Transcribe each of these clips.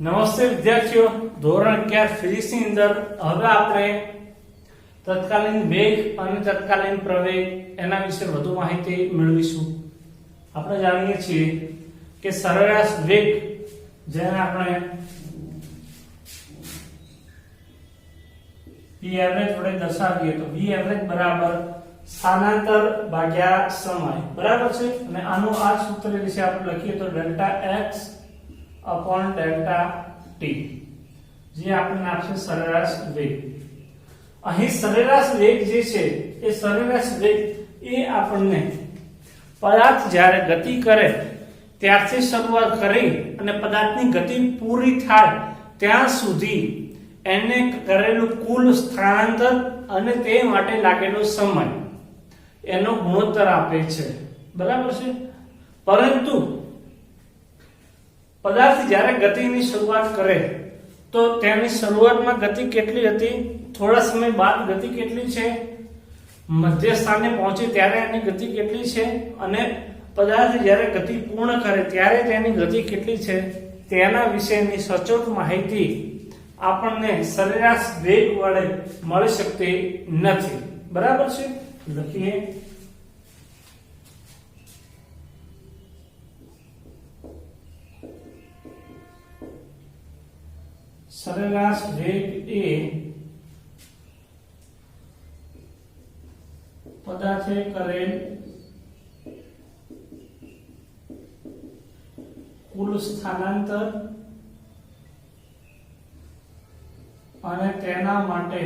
નમસ્તે વિદ્યાર્થીઓ, ધોરણ 11 ફિઝિક્સની અંદર હવે આપણે તત્કાલીન વેગ અને તત્કાલીન પ્રવેગ એના વિશે વધુ માહિતી મેળવીશું. આપણે જાણીએ છીએ કે સરેરાશ વેગ જેને આપણે v એવરેજ વડે દર્શાવીએ તો v એવરેજ બરાબર સ્થાનાંતર ભાગ્યા સમય બરાબર છે. અને આનું આ સૂત્ર વિશે આપણે લખીએ તો delta x upon delta t જે આપણને આપશે સરેરાશ વેગ. અહીં સરેરાશ વેગ જે છે એ સરેરાશ વેગ એ આપણને પદાર્થ જ્યારે ગતિ કરે ત્યારથી શરૂઆત કરી અને પદાર્થની ગતિ પૂરી થાય ત્યાં સુધી એને કરેલું કુલ સ્થાનાંતર અને તે માટે લાગેલો સમય એનો ગુણોત્તર આપે છે બરાબર છે. પરંતુ પદાર્થ જ્યારે ગતિની શરૂઆત કરે તો તેની શરૂઆતમાં ગતિ કેટલી હતી, થોડા સમય બાદ ગતિ કેટલી છે, મધ્ય સ્થાને પહોંચે ત્યારે એની ગતિ કેટલી છે અને પદાર્થ જ્યારે ગતિ પૂર્ણ કરે ત્યારે તેની ગતિ કેટલી છે તેના વિશેની સચોટ માહિતી આપણને સરેરાશ વેગ વડે મળી શકતી નથી બરાબર છે. લખીએ સરેરાશ વેગ એ પદાર્થે કરેલ કુલ સ્થાનાંતર અને તેના માટે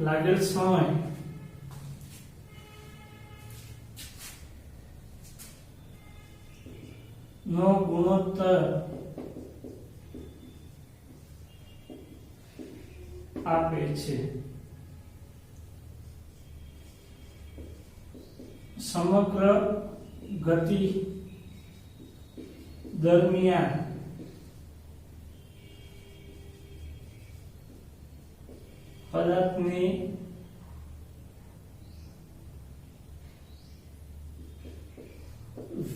લાગેલ સમય નો ગુણોત્તર આપે છે. સમગ્ર ગતિ દરમિયાન પદાર્થની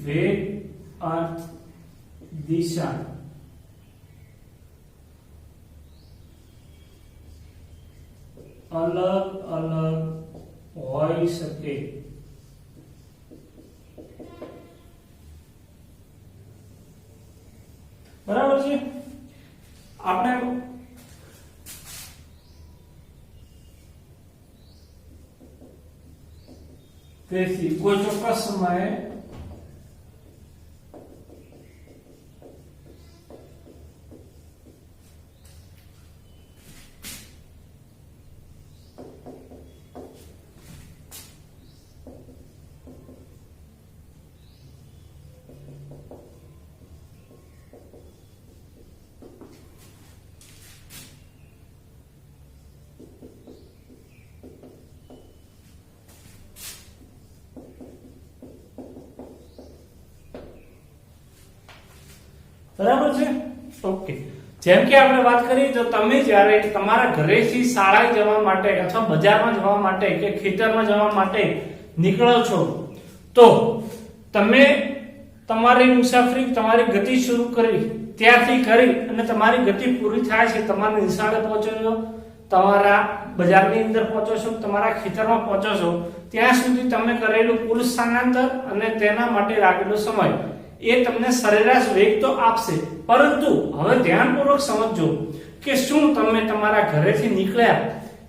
વેગ अर्थ दिशा अलग अलग होई सके. बराबर છે. આપણે તેથી કોઈ ચોક્કસ સમયે બરાબર છે. ઓકે, જેમ કે આપણે વાત કરી તો તમે જ્યારે તમારા ઘરેથી શાળાએ જવા માટે અથવા બજારમાં જવા માટે કે ખેતરમાં જવા માટે નીકળો છો તો તમે તમારી મુસાફરી તમારી ગતિ શરૂ કરી ત્યારથી કરી અને તમારી ગતિ પૂરી થાય છે, તમારી નિશાળે પહોંચો છો, તમારા બજારની અંદર પહોંચો છો, તમારા ખેતરમાં પહોંચો છો ત્યાં સુધી તમે કરેલું કુલ સ્થાનાંતર અને તેના માટે લાગેલો સમય એ તમને સરેરાશ વેગ તો આપશે. પરંતુ હવે ધ્યાનપૂર્વક સમજજો કે શું તમે તમારા ઘરેથી નીકળ્યા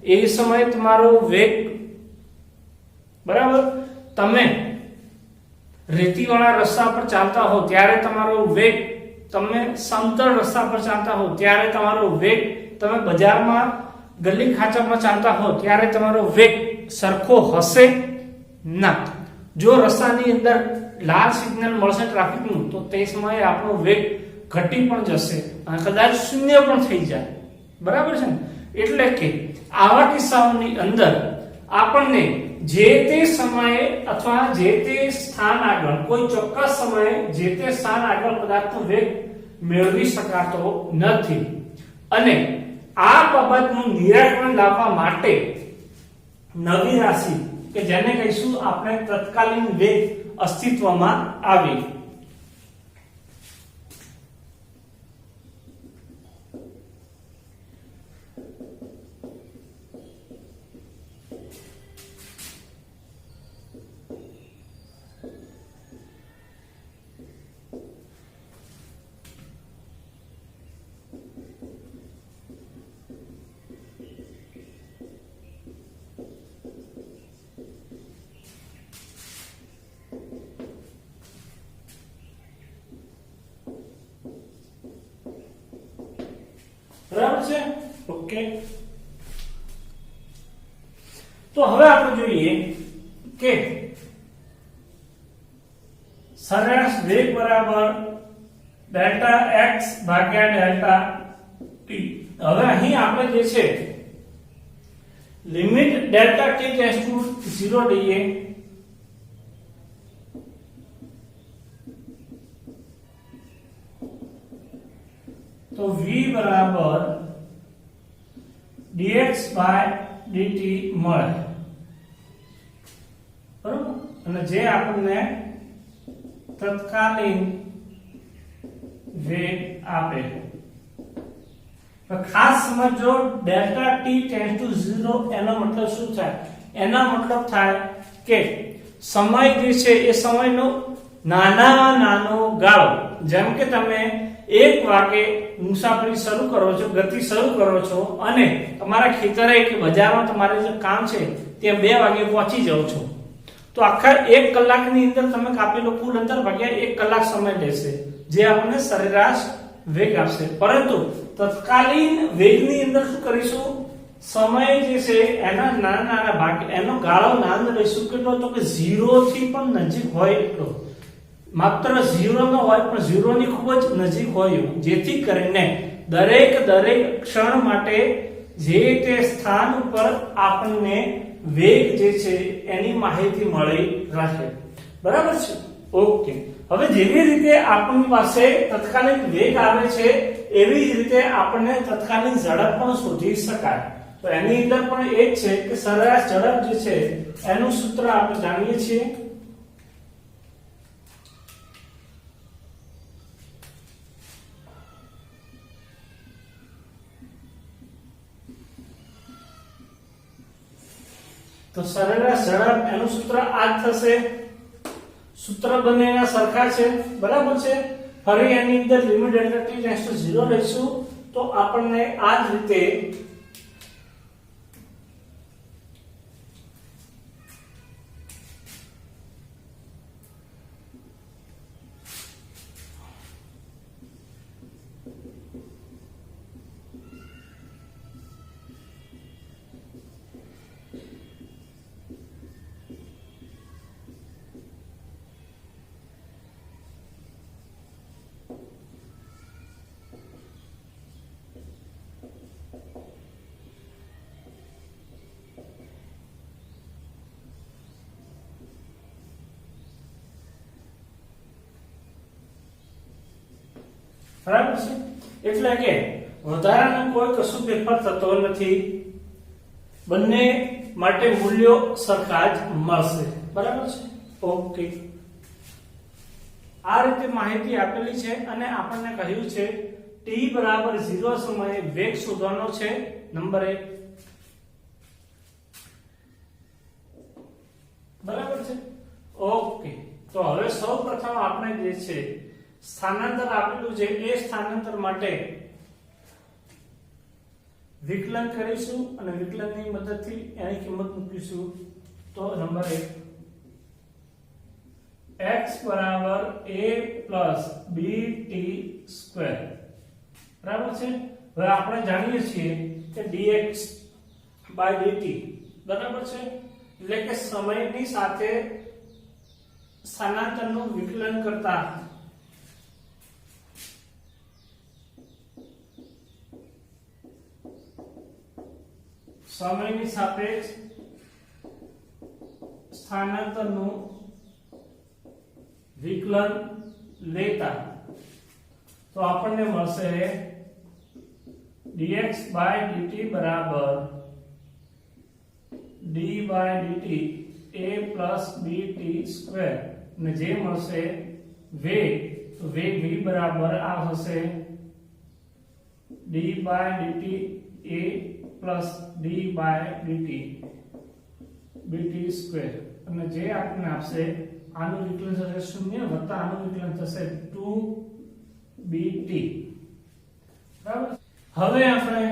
એ સમયે તમારો વેગ બરાબર, તમે રેતીવાળા રસ્તા પર ચાલતા હો ત્યારે તમારો વેગ, તમે સમતળ રસ્તા પર ચાલતા હો ત્યારે તમારો વેગ, તમે બજારમાં ગલી ખાંચામાં ચાલતા હો ત્યારે તમારો વેગ સરખો હશે ના. જો રસ્તાની અંદર લાલ સિગ્નલ મળશે ટ્રાફિકનું તો તે સમયે આપણો વેગ ઘટી પણ જશે અને કદાચ શૂન્ય પણ થઈ જાય બરાબર છે ને. એટલે કે આવા કિસ્સાઓની અંદર આપણને જે તે સમયે અથવા જે તે સ્થાન આગળ કોઈ ચોક્કસ સમયે જે તે સ્થાન આગળ પદાર્થનો વેગ મેળવી શકાતો નથી. અને આ બાબતનું નિરાકરણ લાવવા માટે નવી રાશિ કે જેને કહીશું આપણે તત્કાલીન વેગ અસ્તિત્વમાં આવી. બરાબર છે. ઓકે, તો હવે આપણે જોઈએ કે સરેરાશ વેગ બરાબર ડેલ્ટા x ભાગ્યા ડેલ્ટા t. હવે અહીં આપણે જે છે limit delta t tends to 0 લઈએ तो v बराबर dx by dt મળે, બરાબર. અને જે આપણને તત્કાલીન વેગ આપે. તો ખાસ સમજો, ડેલ્ટા t ટેન્ડ્સ ટુ 0 એનો મતલબ શું થાય? એનો મતલબ થાય કે સમય જે છે એ સમયનો નાનો ગાળો, જેમ કે તમે 1 વાગે મુસાફરી શરૂ કરો છો, ગતિ શરૂ કરો છો અને તમારા ખેતરે કે બજારમાં તમારે જે કામ છે તે 2 વાગે પહોંચી જાવ છો, તો આખા 1 કલાકની અંદર તમે કાપેલો કુલ અંતર ભાગ્યા 1 કલાક સમય લેશે, જે આપણને સરેરાશ વેગ આપશે. પરંતુ તત્કાલીન વેગની અંદર શું કરીશું? સમય જે છે એના નાના ભાગ, એનો ગાળો નાનો લઈશું. કેટલો? તો કે 0 થી પણ નજીક હોય એટલો. માત્ર 0 ન હોય પણ 0 ની ખૂબ જ નજીક હોય, જેથી કરીને દરેક ક્ષણ માટે જે તે સ્થાન ઉપર આપણને વેગ જે છે એની માહિતી મળી રહે. બરાબર છે. ઓકે, હવે જેવી રીતે આપણી પાસે તત્કાલીન વેગ આવે છે એવી જ રીતે આપણને તત્કાલીન ઝડપ પણ શોધી શકાય. તો એની અંદર પણ એ જ છે કે સરેરાશ ઝડપ જે છે એનું સૂત્ર આપણે જાણીએ છીએ. તો સરેરાશ ઝડપ એનું સૂત્ર આ જ થશે. સૂત્ર બંનેના સરખા છે, બરાબર છે. ફરી એની અંદર limit delta t tends to 0 લઈશું તો આપણને આ જ રીતે બરાબર છે. એટલે કે વધારાનો કોઈ કશું ફેરફાર થતો નથી, બંને માટે મૂલ્યો સરખા જ મળશે. બરાબર છે. ઓકે, આ રીતે માહિતી આપેલી છે અને આપણને કહ્યું છે t બરાબર 0 સમયે વેગ શોધવાનો છે, નંબર 1. બરાબર છે. ઓકે, તો હવે સૌપ્રથમ આપણે જે છે સ્થાનાંતર આપેલું છે એ સ્થાનાંતર માટે વિકલન કરીશું અને વિકલનની મદદથી એની કિંમત મૂકીશું. તો નંબર 1, x બરાબર a plus bt સ્ક્વેર. બરાબર છે. હવે આપણે જાણીએ છીએ કે dx by dt બરાબર છે, એટલે કે સમયની સાથે સ્થાનાંતરનું વિકલન કરતા સમયની સાપેક્ષ સ્થાનાંતરનું વિકલન લેતા તો આપણને મળશે dx by dt બરાબર d by dt a plus bt square અને જે મળશે વેગ, તો વેગ v બરાબર આ હશે d by dt a plus d by dt bt square, અને જે આપણને આપશે આનું વિકલન થશે 0 વત્તા આનું વિકલન થશે 2bt. બરાબર. હવે આપણે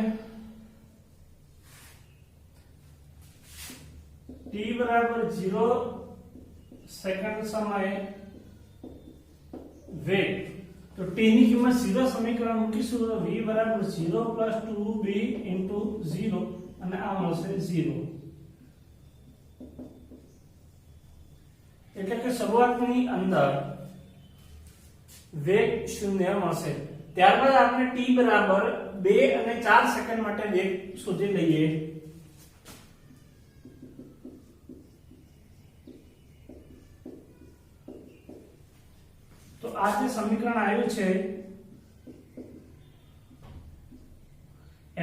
t બરાબર 0 સેકન્ડ સમયે વેગ, તો t ની કિંમત સીધો સમીકરણ મૂકીશું તો v બરાબર 0 plus 2b into 0 અને આ મળશે 0. એટલે કે શરૂઆતની અંદર વેગ 0 મળશે. ત્યારબાદ આપણે t બરાબર 2 અને 4 સેકન્ડ માટે વેગ શોધી લઈએ. તો આ જે સમીકરણ આવ્યું છે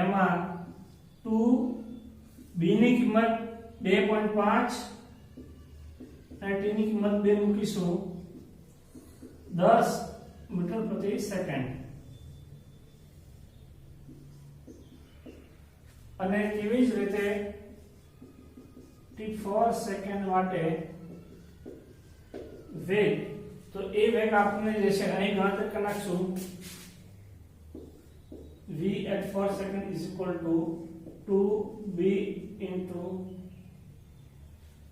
એમાં 2b ની કિંમત 2.5 અને t ની કિંમત 2 મૂકીશું 10 મીટર પ્રતિ સેકન્ડ, અને તેવી જ રીતે t4 સેકન્ડ માટે વેગ, તો એ વેગ આપણને જે છે અહીં ગણતરી કરી નાખશું v at 4 second is equal to 2b into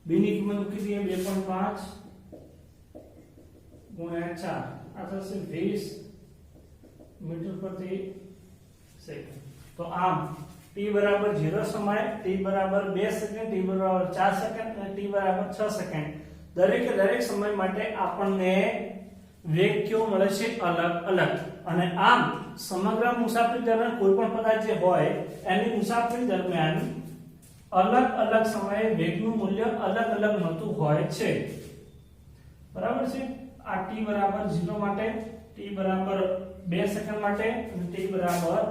b ની કિંમત મૂકી દઈએ 2.5 ગુણ્યા 4, આ થશે 20 મીટર પ્રતિ સેકન્ડ. તો આમ t બરાબર 0 સમય, t બરાબર 2 સેકન્ડ, t બરાબર 4 સેકન્ડ અને t બરાબર 6 સેકન્ડ દરેકે દરેક સમય માટે આપણને વેગ કેવો મળે છે? અલગ અલગ. અને આમ સમગ્ર મુસાફરી દરમિયાન કોઈ પણ પદાર્થ જે હોય એની મુસાફરી દરમિયાન અલગ અલગ સમયે વેગનું મૂલ્ય અલગ અલગ મળતું હોય છે. બરાબર છે. આ t બરાબર 0 માટે, t બરાબર 2 સેકન્ડ માટે અને t બરાબર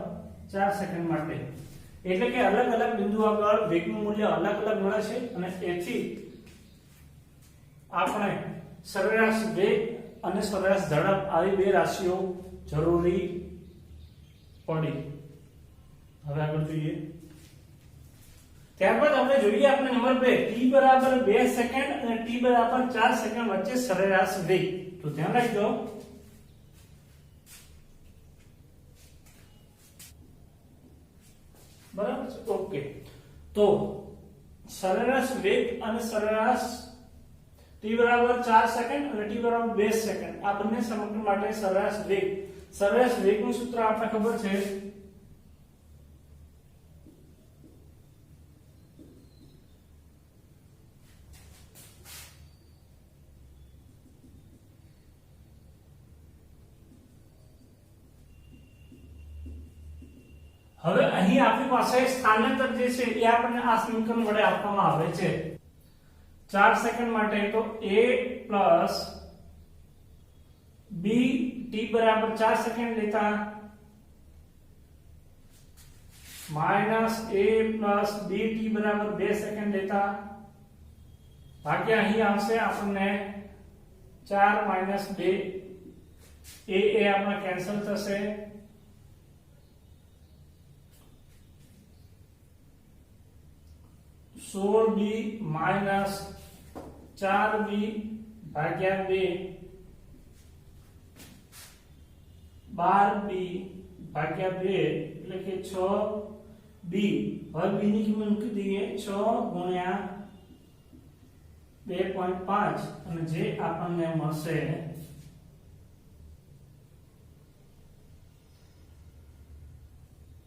4 સેકન્ડ માટે. એટલે કે અલગ અલગ બિંદુ આગળ વેગનું મૂલ્ય અલગ અલગ મળે છે, અને એથી આપણે સરેરાશ વેગ અને સરેરાશ ઝડપ આવી બે રાશિઓ જરૂરી પડી. હવે આગળ જોઈએ. ત્યારબાદ આપણે જોઈએ આપણે નંબર 2, t બરાબર 2 સેકન્ડ અને t બરાબર 4 સેકન્ડ વચ્ચે સરેરાશ વેગ. તો ધ્યાન રાખજો બરાબર છે. ઓકે, તો સરેરાશ વેગ અને સરેરાશ t બરાબર 4 સેકન્ડ અને t બરાબર 2 સેકન્ડ આ બંને સમગ્ર માટે સરેરાશ વેગનું સૂત્ર આપણે ખબર છે હવે અહીં આપણી પાસે સ્થાનાંતર જે છે એ આપણને આ સમીકરણ વડે આપવામાં આવે છે. 4 સેકન્ડ માટે તો a plus b t બરાબર 4 સેકન્ડ લેતા minus a plus b t બરાબર 2 સેકન્ડ લેતા ભાગ્યા અહીં આવશે આપણને 4 minus 2 a આપણે કેન્સલ થશે, 16b minus 4b ભાગ્યા 2 12b ભાગ્યા 2 એટલે કે 6b. હવે b ની કિંમત મૂકી દઈએ 6 ગુણ્યા 2.5 અને જે આપણને મળશે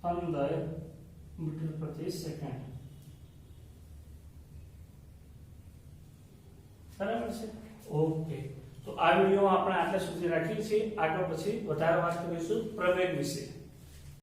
15 મીટર પ્રતિ સેકન્ડ. બરાબર છે. ઓકે, તો આ વિડિયો આપણે આટલા સુધી રાખીએ છીએ. આગળ પછી વધારે વાત કરીશું પ્રવેગ વિશે.